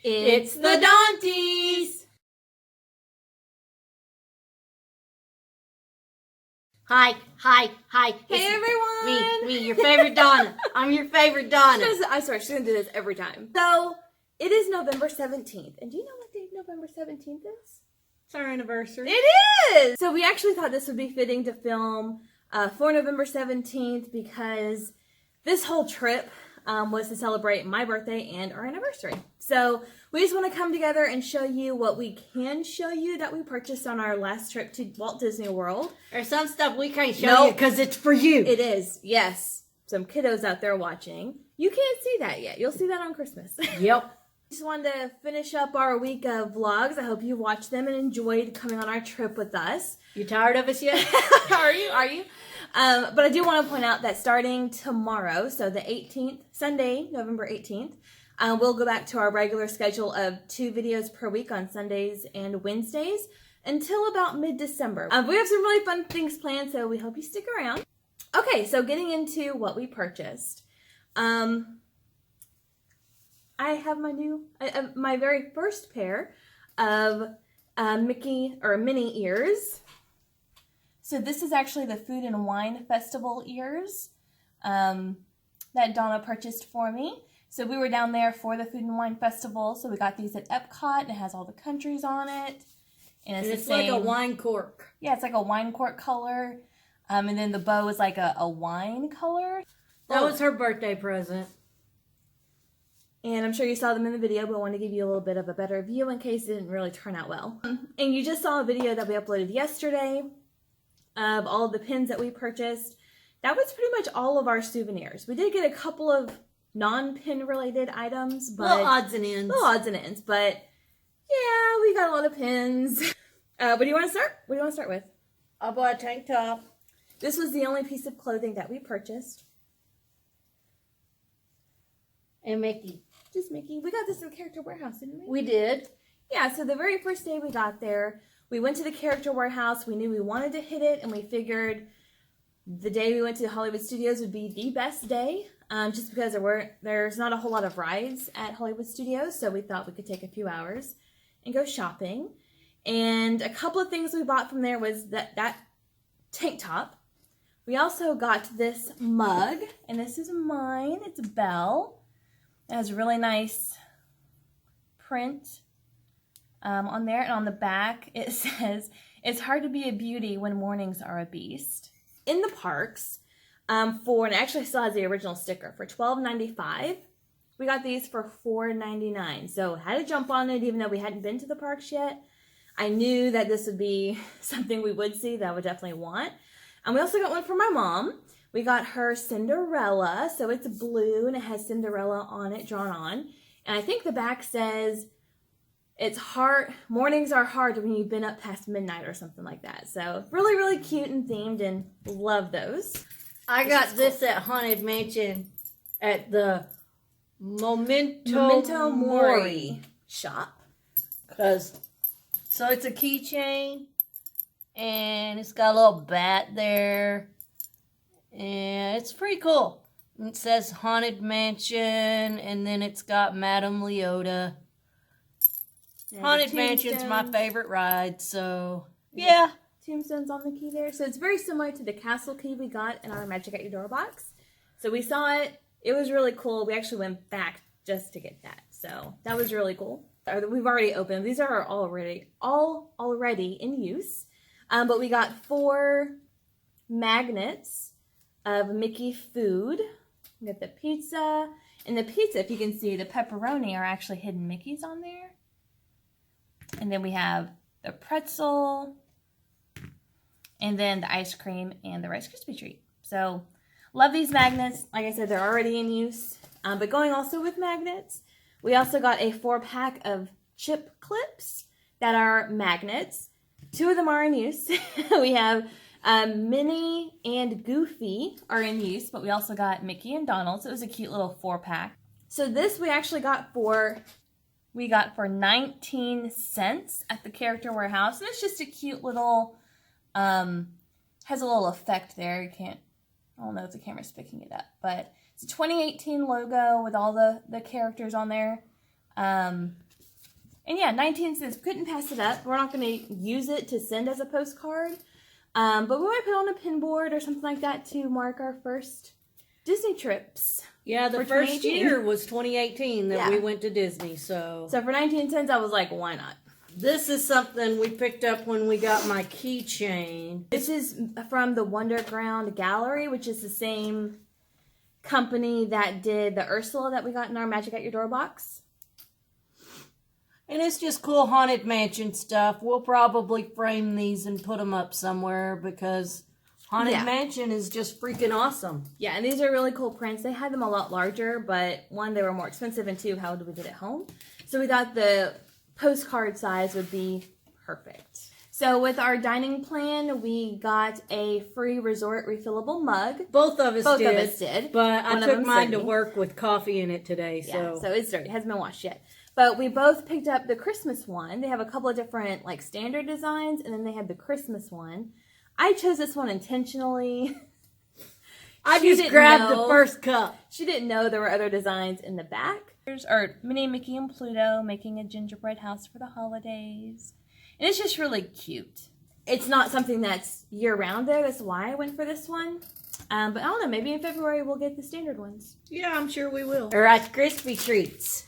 It's the Dawnties! Hi. Hey everyone! Me, your favorite Donna. I'm your favorite Donna. I swear, she's gonna do this every time. So, it is November 17th. And do you know what day November 17th is? It's our anniversary. It is! So we actually thought this would be fitting to film for November 17th because this whole trip was to celebrate my birthday and our anniversary. So we just want to come together and show you what we can show you that we purchased on our last trip to Walt Disney World. There's some stuff we can't show you because it's for you. It is, yes. Some kiddos out there watching. You can't see that yet. You'll see that on Christmas. Yep. Just wanted to finish up our week of vlogs. I hope you watched them and enjoyed coming on our trip with us. You tired of us yet? Are you? But I do want to point out that starting tomorrow, so the 18th, Sunday, November 18th, we'll go back to our regular schedule of 2 videos per week on Sundays and Wednesdays until about mid-December. We have some really fun things planned, so we hope you stick around. Okay, so getting into what we purchased. I have my very first pair of Mickey or Minnie ears. So this is actually the Food and Wine Festival ears that Donna purchased for me. So we were down there for the Food and Wine Festival, so we got these at Epcot, and it has all the countries on it. And it's like a wine cork. Yeah, it's like a wine cork color. And then the bow is like a wine color. That was her birthday present. And I'm sure you saw them in the video, but I want to give you a little bit of a better view in case it didn't really turn out well. And you just saw a video that we uploaded yesterday of all of the pins that we purchased. That was pretty much all of our souvenirs. We did get a couple of non-pin related items, but little odds and ends. But yeah, we got a lot of pins. What do you want to start? What do you want to start with? I bought a tank top. This was the only piece of clothing that we purchased. And Mickey. Just Mickey. We got this in the Character Warehouse, didn't we? We did. Yeah, so the very first day we got there, we went to the Character Warehouse. We knew we wanted to hit it, and we figured the day we went to Hollywood Studios would be the best day, just because there's not a whole lot of rides at Hollywood Studios, so we thought we could take a few hours and go shopping. And a couple of things we bought from there was that tank top. We also got this mug, and this is mine. It's Belle. It has a really nice print on there, and on the back it says, "It's hard to be a beauty when mornings are a beast." In the parks, and it actually still has the original sticker, for $12.95. We got these for $4.99, so had to jump on it even though we hadn't been to the parks yet. I knew that this would be something we would see that I would definitely want. And we also got one for my mom. We got her Cinderella, so it's blue and it has Cinderella on it, drawn on. And I think the back says, "It's hard, mornings are hard when you've been up past midnight," or something like that. So really, really cute and themed, and love those. I got this at Haunted Mansion at the Memento Mori shop. So it's a keychain, and it's got a little bat there. And it's pretty cool. It says Haunted Mansion, and then it's got Madame Leota. And Haunted Mansion's my favorite ride, so yeah. Tombstones on the key there. So it's very similar to the castle key we got in our Magic at Your Door box. So we saw it. It was really cool. We actually went back just to get that. So that was really cool. We've already opened. These are already in use. But we got 4 magnets of Mickey food. We got the pizza. And the pizza, if you can see, the pepperoni are actually hidden Mickeys on there. And then we have the pretzel. And then the ice cream and the Rice Krispie treat. So, love these magnets. Like I said, they're already in use. But going also with magnets, we also got a 4-pack of chip clips that are magnets. 2 of them are in use. We have Minnie and Goofy are in use, but we also got Mickey and Donald. So it was a cute little 4-pack. So this we actually got for 19 cents at the Character Warehouse. And it's just a cute little, has a little effect there. You can't, I don't know if the camera's picking it up, but it's a 2018 logo with all the characters on there. And yeah, 19 cents. Couldn't pass it up. We're not going to use it to send as a postcard. But we might put it on a pin board or something like that to mark our first Disney trips. Yeah, the first year was 2018 that we went to Disney. So for 19 cents, I was like, why not? This is something we picked up when we got my keychain. This is from the Wonderground Gallery, which is the same company that did the Ursula that we got in our Magic at Your Door box. And it's just cool Haunted Mansion stuff. We'll probably frame these and put them up somewhere because Haunted Mansion is just freaking awesome. Yeah, and these are really cool prints. They had them a lot larger, but one, they were more expensive, and two, how did we get it home? So we thought the postcard size would be perfect. So with our dining plan, we got a free resort refillable mug. Both of us did. But I took mine to dirty. work with coffee in it today. Yeah, so it's dirty. It hasn't been washed yet. But we both picked up the Christmas one. They have a couple of different like standard designs, and then they had the Christmas one. I chose this one intentionally. I just grabbed the first cup. She didn't know there were other designs in the back. There's our Minnie, Mickey, and Pluto making a gingerbread house for the holidays. And it's just really cute. It's not something that's year-round there. That's why I went for this one. But I don't know. Maybe in February we'll get the standard ones. Yeah, I'm sure we will. All right, crispy treats.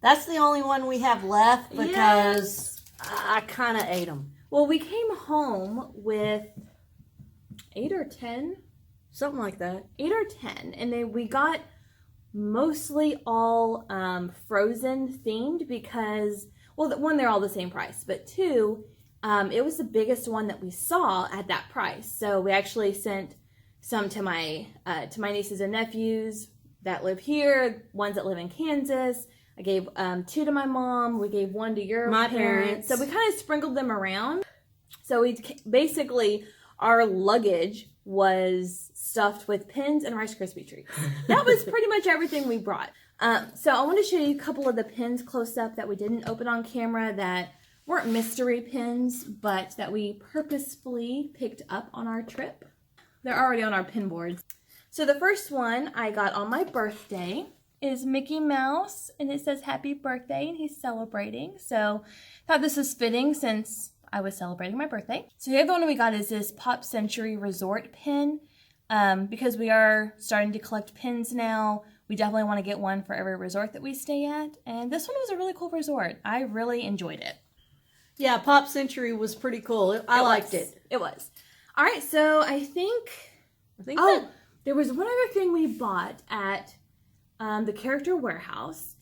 That's the only one we have left because I kind of ate them. Well, we came home with 8 or 10. Something like that. 8 or 10. And then we got mostly all Frozen themed because, well, one, they're all the same price. But two, it was the biggest one that we saw at that price. So we actually sent some to my nieces and nephews that live here, ones that live in Kansas. I gave 2 to my mom. We gave 1 to your parents. So we kind of sprinkled them around. So we basically, our luggage was stuffed with pins and Rice Krispie treats. That was pretty much everything we brought. So I want to show you a couple of the pins close up that we didn't open on camera that weren't mystery pins, but that we purposefully picked up on our trip. They're already on our pin boards. So the first one I got on my birthday is Mickey Mouse, and it says happy birthday, and he's celebrating. So I thought this was fitting since I was celebrating my birthday. So the other one we got is this Pop Century Resort pin. Because we are starting to collect pins now, we definitely want to get one for every resort that we stay at. And this one was a really cool resort. I really enjoyed it. Yeah, Pop Century was pretty cool. I liked it. It was. All right, so I think there was one other thing we bought at the Character Warehouse,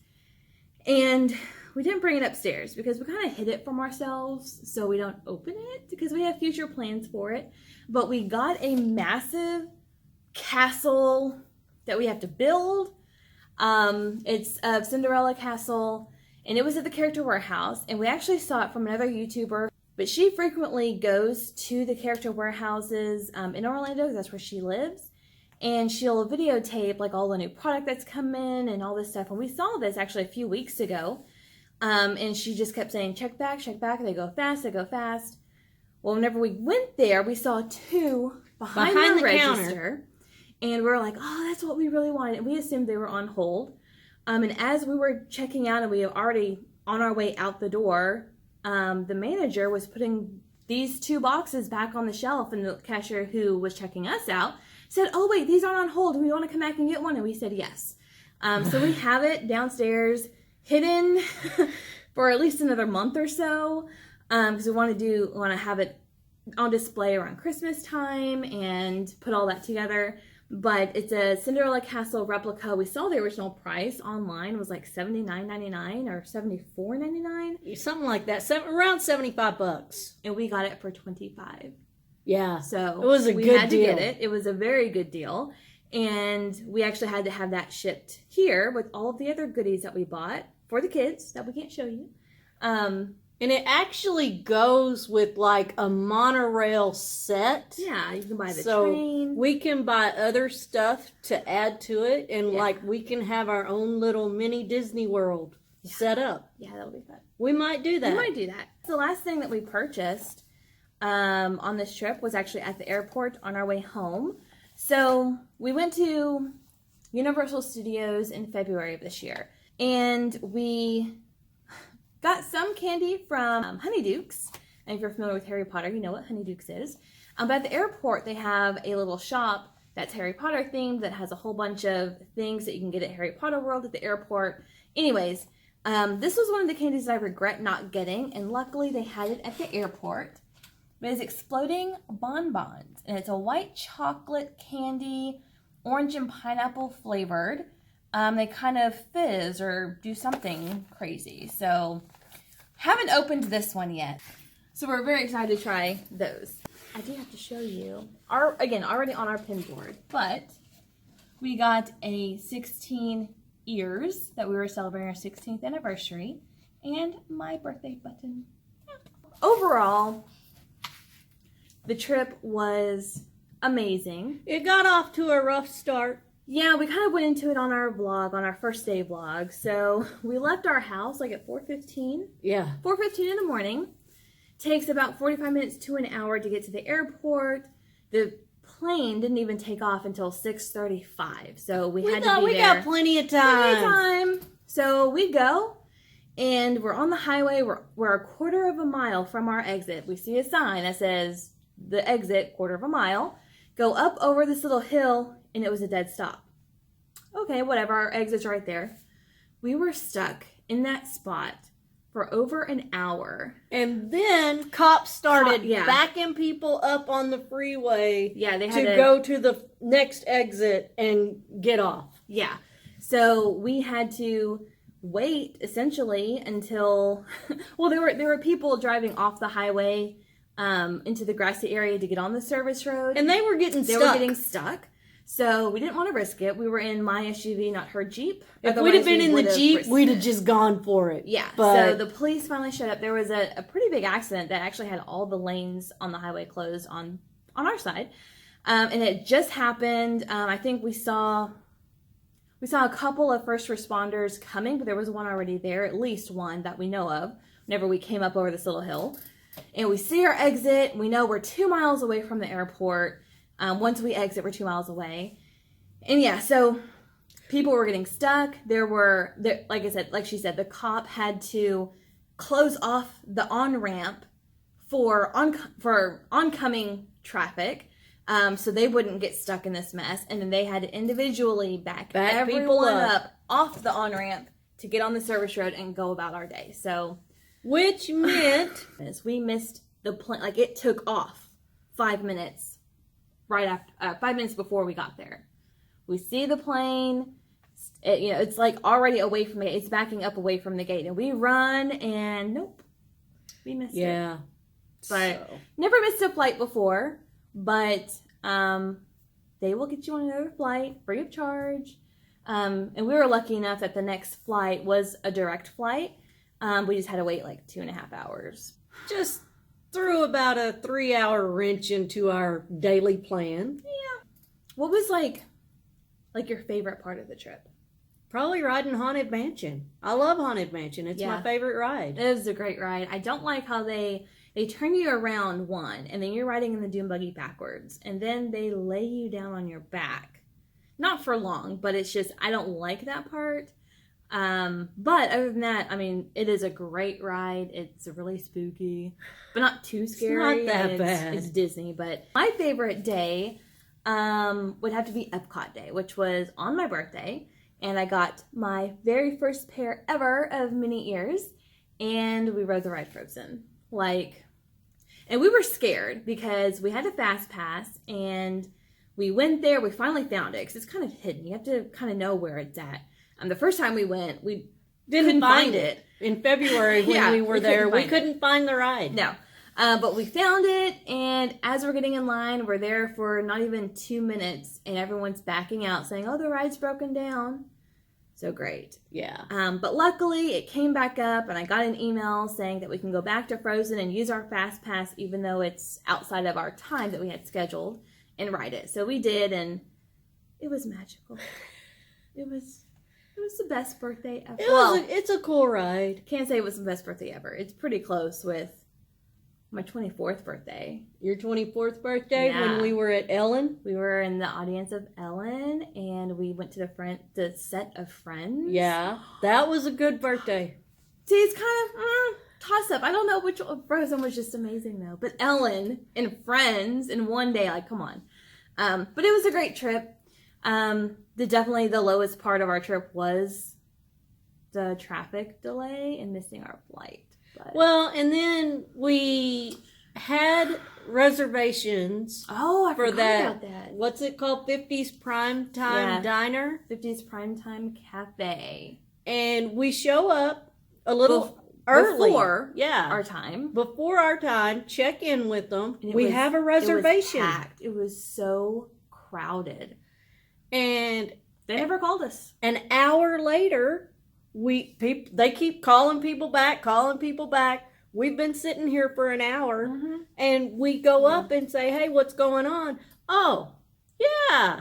and we didn't bring it upstairs because we kind of hid it from ourselves so we don't open it because we have future plans for it. But we got a massive castle that we have to build. It's a Cinderella castle, and it was at the Character Warehouse, and we actually saw it from another YouTuber, but she frequently goes to the Character Warehouses in Orlando. That's where she lives. And she'll videotape like all the new product that's come in and all this stuff. And we saw this actually a few weeks ago. And she just kept saying, check back, they go fast, they go fast. Well, whenever we went there, we saw 2 behind the register. Counter. And we were like, oh, that's what we really wanted. And we assumed they were on hold. And as we were checking out and we were already on our way out the door, the manager was putting these 2 boxes back on the shelf. And the cashier who was checking us out said, oh, wait, these aren't on hold. Do we want to come back and get one? And we said yes. So we have it downstairs, hidden for at least another month or so, because we want to have it on display around Christmas time and put all that together. But it's a Cinderella Castle replica. We saw the original price online. It was like $79.99 or $74.99. Something like that. Around $75. And we got it for $25. Yeah. So it was a good deal. We had to get it. It was a very good deal. And we actually had to have that shipped here with all of the other goodies that we bought for the kids that we can't show you. And it actually goes with like a monorail set. Yeah, you can buy the So train. we can buy other stuff to add to it. And like we can have our own little mini Disney World set up. Yeah, that'll be fun. We might do that. We might do that. The last thing that we purchased on this trip was actually at the airport on our way home. So we went to Universal Studios in February of this year, and we Got some candy from Honeydukes. And if you're familiar with Harry Potter, you know what Honeydukes is. But at the airport, they have a little shop that's Harry Potter themed that has a whole bunch of things that you can get at Harry Potter World at the airport. Anyways, this was one of the candies that I regret not getting, and luckily they had it at the airport. But it's exploding bonbons, and it's a white chocolate candy, orange and pineapple flavored. They kind of fizz or do something crazy. So, haven't opened this one yet. So we're very excited to try those. I do have to show you, again, already on our pin board, but we got a 16 ears that we were celebrating our 16th anniversary, and my birthday button. Overall, the trip was amazing. It got off to a rough start. Yeah, we kind of went into it on our vlog, on our first day vlog. So we left our house like at 4:15. Yeah. 4:15 in the morning. Takes about 45 minutes to an hour to get to the airport. The plane didn't even take off until 6:35. So we had to be there. We got plenty of time. Plenty of time. So we go, and we're on the highway. We're a quarter of a mile from our exit. We see a sign that says the exit, quarter of a mile. Go up over this little hill, and it was a dead stop. Okay, whatever. Our exit's right there. We were stuck in that spot for over an hour. And then cops started yeah. backing people up on the freeway Yeah, they had to go to the next exit and get off. Yeah. So we had to wait essentially until well there were people driving off the highway into the grassy area to get on the service road. And they were getting They stuck. were getting stuck. So we didn't want to risk it. We were in my SUV, not her Jeep. If we'd have been in the Jeep, risked we'd it. have just gone for it. Yeah, But so the police finally showed up. There was a pretty big accident that actually had all the lanes on the highway closed on our side. And it just happened. I think we saw a couple of first responders coming, but there was one already there, at least one that we know of, whenever we came up over this little hill. And we see our exit. We know we're 2 miles away from the airport. Once we exit, we're 2 miles away. And yeah, so people were getting stuck. Like she said, the cop had to close off the on-ramp for oncoming traffic, so they wouldn't get stuck in this mess. And then they had to individually back everyone people up off the on-ramp to get on the service road and go about our day. So, which meant we missed the plane. Like, it took off 5 minutes right after 5 minutes before we got there. We see the plane. It's like already away from the gate. It's backing up away from the gate, and we run, and nope, we missed it. yeah. But never missed a flight before. But they will get you on another flight free of charge. And we were lucky enough that the next flight was a direct flight. We just had to wait like 2.5 hours. Just threw about a 3-hour wrench into our daily plan. Yeah. What was like your favorite part of the trip? Probably riding Haunted Mansion. I love Haunted Mansion. It's Yeah. my favorite ride. It was a great ride. I don't like how they turn you around one, and then you're riding in the dune buggy backwards, and then they lay you down on your back. Not for long, but it's just, I don't like that part. But other than that, I mean, it is a great ride. It's really spooky, but not too scary. It's not that bad. It's Disney. But my favorite day would have to be Epcot Day, which was on my birthday. And I got my very first pair ever of mini ears. And we rode the ride Frozen. And we were scared because we had a fast pass. And we went there. We finally found it because it's kind of hidden. You have to kind of know where it's at. The first time we went, we couldn't find it. In February when we were there, we couldn't find the ride. No. But we found it, and as we're getting in line, we're there for not even 2 minutes, and everyone's backing out saying, oh, the ride's broken down. So great. Yeah. But luckily, it came back up, and I got an email saying that we can go back to Frozen and use our Fast Pass, even though it's outside of our time that we had scheduled, and ride it. So we did, and it was magical. It was the best birthday ever. It's a cool ride. Can't say it was the best birthday ever. It's pretty close with my 24th birthday. Your 24th birthday Yeah. when we were at Ellen? We were in the audience of Ellen, and we went to the set of Friends. Yeah, that was a good birthday. See, it's kind of toss up. I don't know which Frozen was just amazing though. But Ellen and Friends in one day, like, come on. But it was a great trip. Definitely the lowest part of our trip was the traffic delay and missing our flight. But... Well, and then we had reservations. Oh, I for forgot about that. What's it called? 50s Primetime Diner? 50s Primetime Cafe. And we show up a little early. Before our time. Before our time. Check in with them. We have a reservation. It was packed. It was so crowded. And they never called us. An hour later, they keep calling people back. We've been sitting here for an hour, and we go up and say, "Hey, what's going on?" Oh, yeah,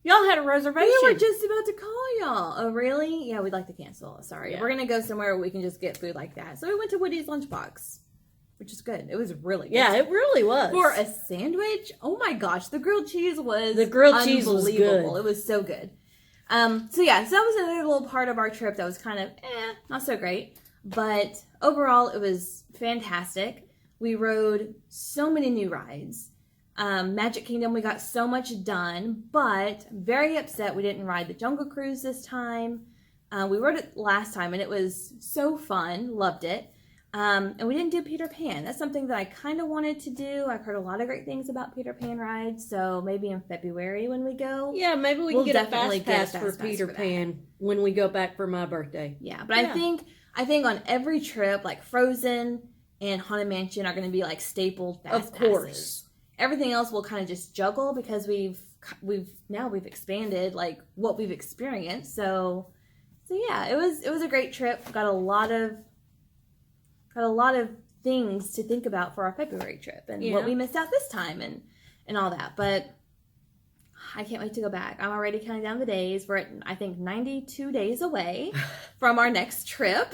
y'all had a reservation. We were just about to call y'all. Oh, really? Yeah, we'd like to cancel. Sorry, we're gonna go somewhere where we can just get food like that. So we went to Woody's Lunchbox, which is good. It was really good. Yeah, it really was. For a sandwich, oh my gosh, the grilled cheese was good. It was so good. So that was another little part of our trip that was kind of not so great. But overall, it was fantastic. We rode so many new rides. Magic Kingdom, we got so much done, but very upset we didn't ride the Jungle Cruise this time. We rode it last time, and it was so fun. Loved it. And we didn't do Peter Pan. That's something that I kind of wanted to do. I've heard a lot of great things about Peter Pan rides, so maybe in February when we go. Yeah, maybe we'll get a fast pass for Peter Pan when we go back for my birthday. Yeah, but I think on every trip, like Frozen and Haunted Mansion are going to be like stapled fast passes. Everything else will kind of just juggle because we've expanded like what we've experienced. So yeah, it was a great trip. Got a lot of things to think about for our February trip and what we missed out this time and all that. But I can't wait to go back. I'm already counting down the days. We're at, I think, 92 days away from our next trip.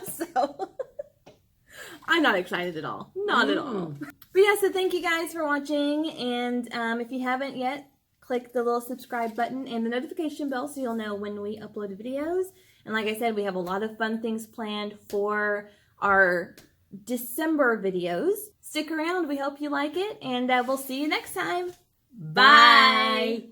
So I'm not excited at all. Not at all. But yeah, so thank you guys for watching. And if you haven't yet, click the little subscribe button and the notification bell so you'll know when we upload videos. And like I said, we have a lot of fun things planned for our December videos. Stick around. We hope you like it. And we'll see you next time. Bye.